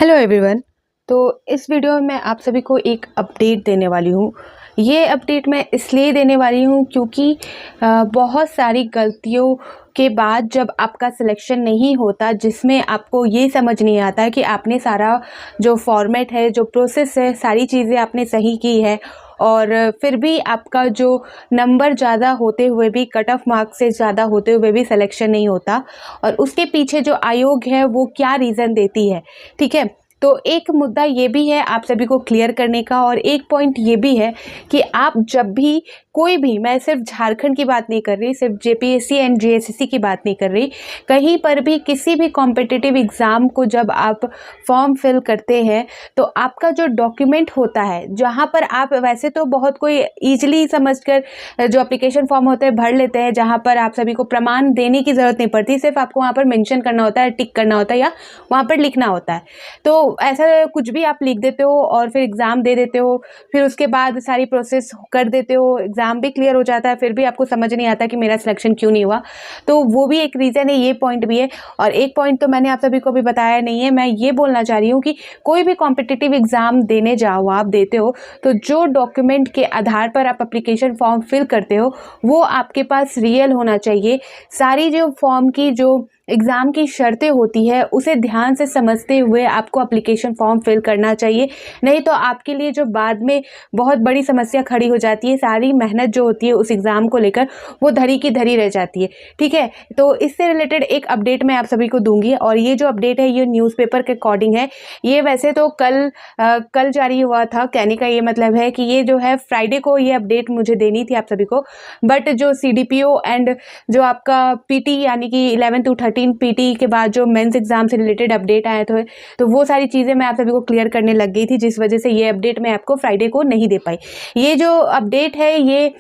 Hello everyone. तो इस video में मैं आप सभी को एक अपडेट देने वाली हूँ। ये अपडेट मैं इसलिए देने वाली हूँ क्योंकि बहुत सारी गलतियों के बाद जब आपका सिलेक्शन नहीं होता, जिसमें आपको ये समझ नहीं आता है कि आपने सारा जो फॉर्मेट है, जो प्रोसेस है, सारी चीज़ें आपने सही की है और फिर भी आपका जो नंबर ज़्यादा होते हुए भी, कट ऑफ मार्क्स से ज़्यादा होते हुए भी सिलेक्शन नहीं होता और उसके पीछे जो आयोग है वो क्या रीज़न देती है। ठीक है, तो एक मुद्दा ये भी है आप सभी को क्लियर करने का और एक पॉइंट ये भी है कि आप जब भी कोई भी, मैं सिर्फ झारखंड की बात नहीं कर रही, सिर्फ जेपीएससी एंड जेएसएससी की बात नहीं कर रही, कहीं पर भी किसी भी कॉम्पिटिटिव एग्ज़ाम को जब आप फॉर्म फिल करते हैं तो आपका जो डॉक्यूमेंट होता है, जहाँ पर आप वैसे तो बहुत कोई ईजिली समझकर जो एप्लीकेशन फॉर्म होते हैं भर लेते हैं, जहाँ पर आप सभी को प्रमाण देने की ज़रूरत नहीं पड़ती, सिर्फ आपको वहाँ पर मेंशन करना होता है, टिक करना होता है या वहाँ पर लिखना होता है। तो ऐसा कुछ भी आप लिख देते हो और फिर एग्ज़ाम दे देते हो, फिर उसके बाद सारी प्रोसेस कर देते हो, एग्ज़ाम भी क्लियर हो जाता है, फिर भी आपको समझ नहीं आता कि मेरा सिलेक्शन क्यों नहीं हुआ। तो वो भी एक रीज़न है, ये पॉइंट भी है। और एक पॉइंट तो मैंने आप सभी को भी बताया नहीं है, मैं ये बोलना चाह रही हूँ कि कोई भी कॉम्पिटिटिव एग्ज़ाम देने जाओ, आप देते हो तो जो डॉक्यूमेंट के आधार पर आप एप्लीकेशन फॉर्म फिल करते हो वो आपके पास रियल होना चाहिए। सारी जो फॉर्म की जो एग्ज़ाम की शर्तें होती है उसे ध्यान से समझते हुए आपको एप्लीकेशन फॉर्म फिल करना चाहिए, नहीं तो आपके लिए जो बाद में बहुत बड़ी समस्या खड़ी हो जाती है, सारी मेहनत जो होती है उस एग्ज़ाम को लेकर वो धरी की धरी रह जाती है। ठीक है, तो इससे रिलेटेड एक अपडेट मैं आप सभी को दूंगी और ये जो अपडेट है ये न्यूज़पेपर के अकॉर्डिंग है। ये वैसे तो कल जारी हुआ था, कहने का ये मतलब है कि ये जो है फ्राइडे को ये अपडेट मुझे देनी थी आप सभी को, बट जो सीडीपीओ एंड जो आपका पीटी यानी कि 11 to 13 पीटी के बाद जो मेंस एग्जाम से रिलेटेड अपडेट आए थे तो वो सारी चीज़ें मैं आप सभी को क्लियर करने लग गई थी, जिस वजह से ये अपडेट मैं आपको फ्राइडे को नहीं दे पाई। ये जो अपडेट है ये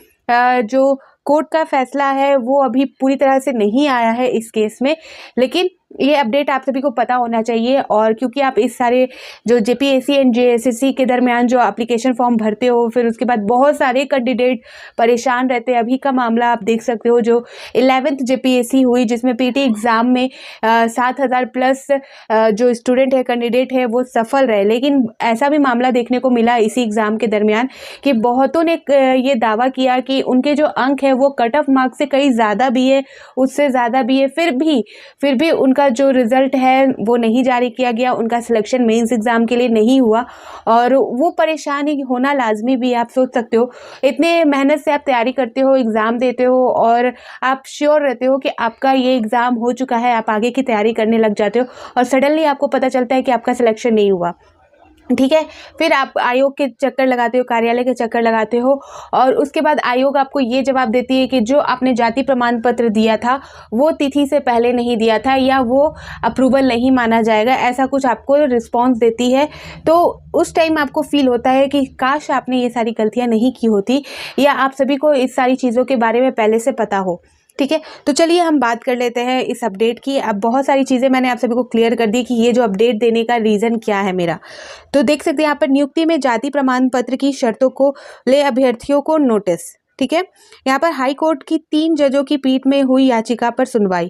जो कोर्ट का फैसला है वो अभी पूरी तरह से नहीं आया है इस केस में, लेकिन ये अपडेट आप सभी को पता होना चाहिए। और क्योंकि आप इस सारे जो जेपीएससी एंड जेएसएससी के दरमियान जो एप्लीकेशन फॉर्म भरते हो, फिर उसके बाद बहुत सारे कैंडिडेट परेशान रहते हैं। अभी का मामला आप देख सकते हो, जो 11th जेपीएससी हुई जिसमें पीटी एग्ज़ाम में 7,000 प्लस जो स्टूडेंट है, कैंडिडेट है, वो सफल रहे। लेकिन ऐसा भी मामला देखने को मिला इसी एग्ज़ाम के दरमियान कि बहुतों ने ये दावा किया कि उनके जो अंक है वो कट ऑफ मार्क्स से कहीं ज़्यादा भी है, उससे ज़्यादा भी है, फिर भी उनका जो रिजल्ट है वो नहीं जारी किया गया, उनका सिलेक्शन मेंस एग्जाम के लिए नहीं हुआ। और वो परेशानी होना लाजमी भी है। आप सोच सकते हो, इतने मेहनत से आप तैयारी करते हो, एग्ज़ाम देते हो और आप श्योर रहते हो कि आपका ये एग्ज़ाम हो चुका है, आप आगे की तैयारी करने लग जाते हो और सडनली आपको पता चलता है कि आपका सिलेक्शन नहीं हुआ। ठीक है, फिर आप आयोग के चक्कर लगाते हो, कार्यालय के चक्कर लगाते हो और उसके बाद आयोग आपको ये जवाब देती है कि जो आपने जाति प्रमाण पत्र दिया था वो तिथि से पहले नहीं दिया था या वो अप्रूवल नहीं माना जाएगा, ऐसा कुछ आपको रिस्पॉन्स देती है। तो उस टाइम आपको फील होता है कि काश आपने ये सारी गलतियां नहीं की होती या आप सभी को इस सारी चीज़ों के बारे में पहले से पता हो। ठीक है, तो चलिए हम बात कर लेते हैं इस अपडेट की। अब बहुत सारी चीज़ें मैंने आप सभी को क्लियर कर दी कि ये जो अपडेट देने का रीज़न क्या है मेरा। तो देख सकते हैं यहाँ पर नियुक्ति में जाति प्रमाण पत्र की शर्तों को ले अभ्यर्थियों को नोटिस। ठीक है, यहाँ पर हाई कोर्ट की 3 जजों की पीठ में हुई याचिका पर सुनवाई।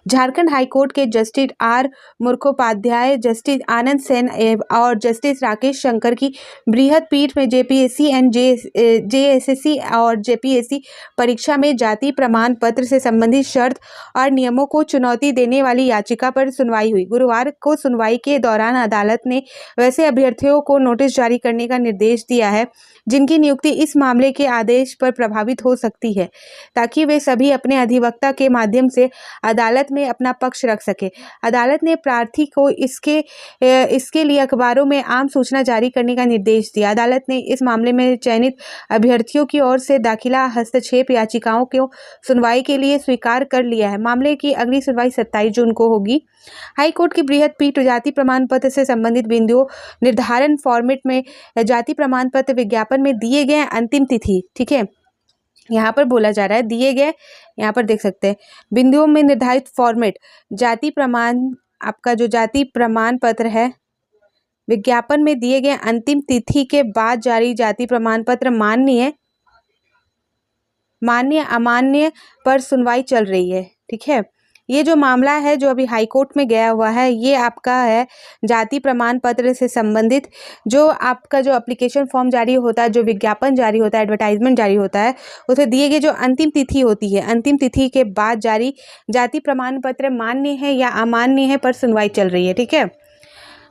झारखंड हाई कोर्ट के justice R Mukhopadhyay, justice Anand Sen और जस्टिस राकेश शंकर की बृहद पीठ में जेपीएससी एंड जेएसएससी और जेपीएससी परीक्षा में जाति प्रमाण पत्र से संबंधित शर्त और नियमों को चुनौती देने वाली याचिका पर सुनवाई हुई। गुरुवार को सुनवाई के दौरान अदालत ने वैसे अभ्यर्थियों को नोटिस जारी करने का निर्देश दिया है जिनकी नियुक्ति इस मामले के आदेश पर प्रभावित हो सकती है, ताकि वे सभी अपने अधिवक्ता के माध्यम से अदालत में अपना पक्ष रख सके। अदालत ने प्रार्थी को इसके लिए अखबारों में आम सूचना जारी करने का निर्देश दिया। अदालत ने इस मामले में चयनित अभ्यर्थियों की ओर से दाखिला हस्तक्षेप याचिकाओं को सुनवाई के लिए स्वीकार कर लिया है। मामले की अगली सुनवाई 27 जून को होगी। हाईकोर्ट की बृहद पीठ जाति प्रमाण पत्र से संबंधित बिंदुओं निर्धारण फॉर्मेट में जाति प्रमाण पत्र विज्ञापन में दिए गए अंतिम तिथि, ठीक है, यहाँ पर बोला जा रहा है दिए गए, यहाँ पर देख सकते हैं बिंदुओं में निर्धारित फॉर्मेट जाति प्रमाण, आपका जो जाति प्रमाण पत्र है विज्ञापन में दिए गए अंतिम तिथि के बाद जारी जाति प्रमाण पत्र मान्य अमान्य पर सुनवाई चल रही है। ठीक है, ये जो मामला है जो अभी हाई कोर्ट में गया हुआ है, ये आपका है जाति प्रमाण पत्र से संबंधित। जो आपका जो एप्लीकेशन फॉर्म जारी होता है, जो विज्ञापन जारी होता है, एडवर्टाइजमेंट जारी होता है, उसे दिए गए जो अंतिम तिथि होती है, अंतिम तिथि के बाद जारी जाति प्रमाण पत्र मान्य है या अमान्य है पर सुनवाई चल रही है। ठीक है,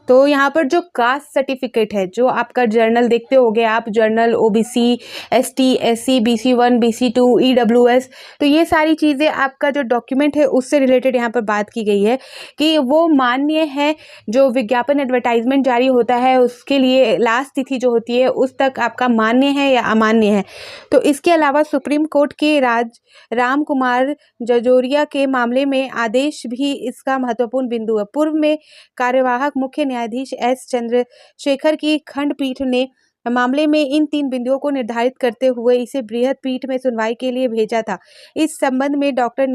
तो यहाँ पर जो कास्ट सर्टिफिकेट है, जो आपका जर्नल देखते होगे आप, journal OBC, ST, SC, BC1, BC2, EWS, तो ये सारी चीज़ें आपका जो डॉक्यूमेंट है उससे रिलेटेड यहाँ पर बात की गई है कि वो मान्य है। जो विज्ञापन एडवर्टाइजमेंट जारी होता है उसके लिए लास्ट तिथि जो होती है उस तक आपका मान्य है या अमान्य है। तो इसके अलावा सुप्रीम कोर्ट के राम कुमार जजोरिया के मामले में आदेश भी इसका महत्वपूर्ण बिंदु है। पूर्व में कार्यवाहक मुख्य न्यायाधीश S चंद्रशेखर की खंडपीठ ने मामले में इन 3 बिंदुओं को निर्धारित करते हुए इसे बृहद पीठ में सुनवाई के लिए भेजा था। इस संबंध में डॉक्टर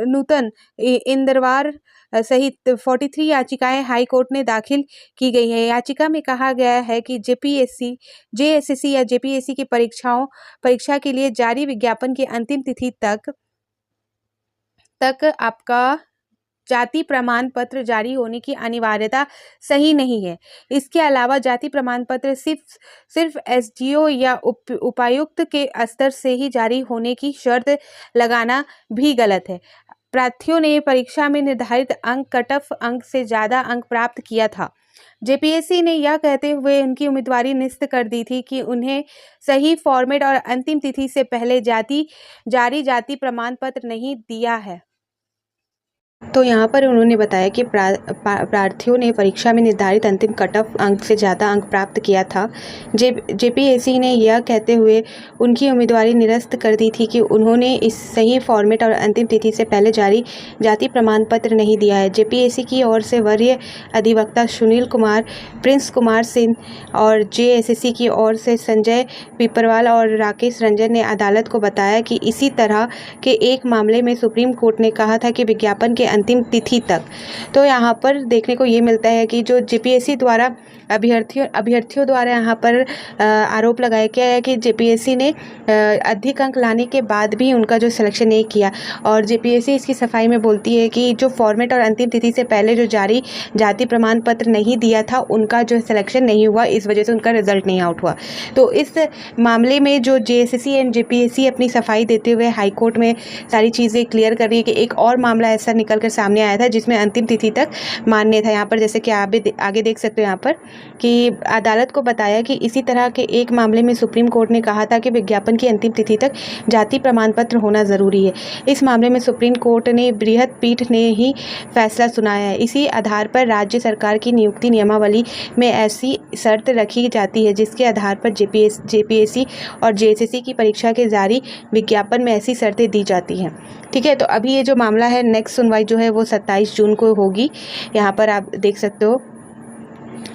नूतन इंदरवार सहित 43 याचिकाएं हाई कोर्ट ने दाखिल की गई है। याचिका में कहा गया है कि JSSC या JPSC की परीक्षा के लिए जारी विज्ञापन की अंतिम तिथि तक आपका जाति प्रमाण पत्र जारी होने की अनिवार्यता सही नहीं है। इसके अलावा जाति प्रमाण पत्र सिर्फ SDO या उपायुक्त के स्तर से ही जारी होने की शर्त लगाना भी गलत है। प्रार्थियों ने परीक्षा में निर्धारित अंक कट ऑफ अंक से ज़्यादा अंक प्राप्त किया था। JPSC ने यह कहते हुए उनकी उम्मीदवारी निरस्त कर दी थी कि उन्हें सही फॉर्मेट और अंतिम तिथि से पहले जारी जाति प्रमाण पत्र नहीं दिया है। तो यहाँ पर उन्होंने बताया कि प्रार्थियों ने परीक्षा में निर्धारित अंतिम कट ऑफ अंक से ज़्यादा अंक प्राप्त किया था। JPSC ने यह कहते हुए उनकी उम्मीदवारी निरस्त कर दी थी कि उन्होंने इस सही फॉर्मेट और अंतिम तिथि से पहले जारी जाति प्रमाण पत्र नहीं दिया है। JPSC की ओर से वरीय अधिवक्ता सुनील कुमार, प्रिंस कुमार सिंह और JSSC की ओर से संजय पिपरवाल और राकेश रंजन ने अदालत को बताया कि इसी तरह के एक मामले में सुप्रीम कोर्ट ने कहा था कि विज्ञापन के अंतिम तिथि तक। तो यहाँ पर देखने को ये मिलता है कि जो JPSC द्वारा अभ्यर्थियों द्वारा यहाँ पर आरोप लगाया गया है कि JPSC ने अधिक अंक लाने के बाद भी उनका जो सिलेक्शन नहीं किया। और JPSC इसकी सफाई में बोलती है कि जो फॉर्मेट और अंतिम तिथि से पहले जो जारी जाति प्रमाण पत्र नहीं दिया था उनका जो सिलेक्शन नहीं हुआ, इस वजह से उनका रिजल्ट नहीं आउट हुआ। तो इस मामले में जो JSSC एंड JPSC अपनी सफाई देते हुए हाई कोर्ट में सारी चीज़ें क्लियर कर रही है कि एक और मामला ऐसा निकल कर सामने आया था जिसमें अंतिम तिथि तक मान्य था। यहाँ पर जैसे कि आप भी आगे देख सकते हो यहाँ पर कि अदालत को बताया कि इसी तरह के एक मामले में सुप्रीम कोर्ट ने कहा था कि विज्ञापन की अंतिम तिथि तक जाति प्रमाण पत्र होना ज़रूरी है। इस मामले में सुप्रीम कोर्ट ने बृहद पीठ ने ही फैसला सुनाया है। इसी आधार पर राज्य सरकार की नियुक्ति नियमावली में ऐसी शर्त रखी जाती है जिसके आधार पर JPSC और JSSC की परीक्षा के जारी विज्ञापन में ऐसी शर्तें दी जाती हैं। ठीक है, तो अभी ये जो मामला है नेक्स्ट सुनवाई जो है वो 27 जून को होगी। यहाँ पर आप देख सकते हो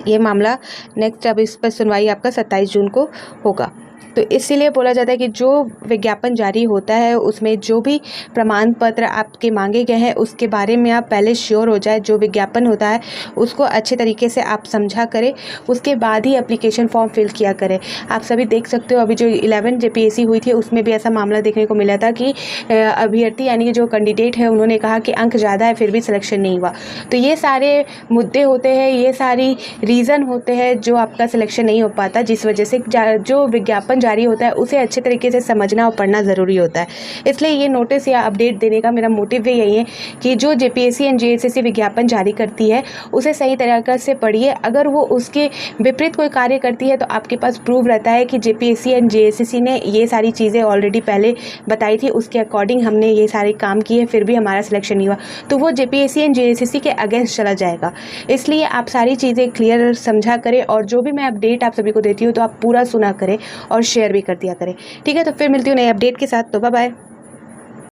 ये मामला नेक्स्ट, अब इस पर सुनवाई आपका 27 जून को होगा। तो इसीलिए बोला जाता है कि जो विज्ञापन जारी होता है उसमें जो भी प्रमाण पत्र आपके मांगे गए हैं उसके बारे में आप पहले श्योर हो जाए। जो विज्ञापन होता है उसको अच्छे तरीके से आप समझा करें, उसके बाद ही एप्लीकेशन फॉर्म फिल किया करें। आप सभी देख सकते हो अभी जो 11 JPSC हुई थी उसमें भी ऐसा मामला देखने को मिला था कि अभ्यर्थी यानी कि जो कैंडिडेट है उन्होंने कहा कि अंक ज़्यादा है फिर भी सिलेक्शन नहीं हुआ। तो ये सारे मुद्दे होते हैं, ये सारी रीज़न होते हैं जो आपका सिलेक्शन नहीं हो पाता, जिस वजह से जो विज्ञापन जारी होता है उसे अच्छे तरीके से समझना और पढ़ना ज़रूरी होता है। इसलिए ये नोटिस या अपडेट देने का मेरा मोटिव भी यही है कि जो JPSC एंड JSSC विज्ञापन जारी करती है उसे सही तरीके से पढ़िए। अगर वो उसके विपरीत कोई कार्य करती है तो आपके पास प्रूफ रहता है कि JPSC एंड JSSC ने ये सारी चीज़ें ऑलरेडी पहले बताई थी, उसके अकॉर्डिंग हमने ये सारे काम किए फिर भी हमारा सिलेक्शन नहीं हुआ, तो वो JPSC एंड JSSC के अगेंस्ट चला जाएगा। इसलिए आप सारी चीज़ें क्लियर समझा करें और जो भी मैं अपडेट आप सभी को देती हूँ तो आप पूरा सुना करें और शेयर भी कर दिया करें। ठीक है, तो फिर मिलती हूँ नए अपडेट के साथ। तो बाय बाय।